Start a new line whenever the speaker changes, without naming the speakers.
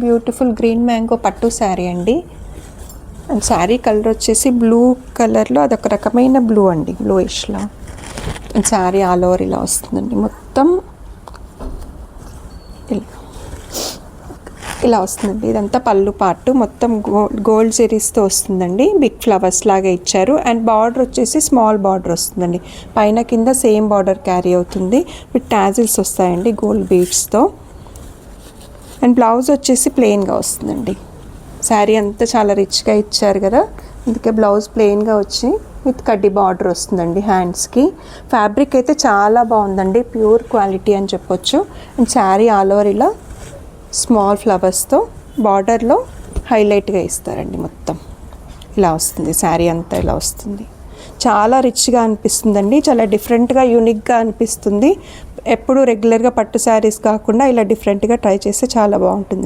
Beautiful green mango పట్టు శారీ అండి. And sari colour వచ్చేసి బ్లూ కలర్లో, అదొక రకమైన బ్లూ అండి, బ్లూయిష్లో. అండ్ శారీ ఆల్ ఓవర్ ఇలా వస్తుందండి, మొత్తం ఇలా వస్తుందండి. ఇదంతా పళ్ళు పార్ట్ మొత్తం గోల్డ్ జెరీస్తో వస్తుందండి. బిగ్ ఫ్లవర్స్ లాగా ఇచ్చారు. అండ్ బార్డర్ వచ్చేసి స్మాల్ బార్డర్ వస్తుందండి, పైన కింద సేమ్ బార్డర్ క్యారీ అవుతుంది. విత్ టాజిల్స్ వస్తాయండి గోల్డ్ బీడ్స్తో. అండ్ బ్లౌజ్ వచ్చేసి ప్లెయిన్గా వస్తుందండి. శారీ అంతా చాలా రిచ్గా ఇచ్చారు కదా, అందుకే బ్లౌజ్ ప్లెయిన్గా వచ్చి విత్ కడ్డీ బార్డర్ వస్తుందండి హ్యాండ్స్కి. ఫ్యాబ్రిక్ అయితే చాలా బాగుందండి, ప్యూర్ క్వాలిటీ అని చెప్పొచ్చు. అండ్ శారీ ఆల్ ఓవర్ ఇలా స్మాల్ ఫ్లవర్స్తో బార్డర్లో హైలైట్గా ఇస్తారండి. మొత్తం ఇలా వస్తుంది, శారీ అంతా ఇలా వస్తుంది. చాలా రిచ్గా అనిపిస్తుందండి, చాలా డిఫరెంట్గా యూనిక్గా అనిపిస్తుంది. ఎప్పుడు రెగ్యులర్గా పట్టు శారీస్ కాకుండా ఇలా డిఫరెంట్గా ట్రై చేస్తే చాలా బాగుంటుంది.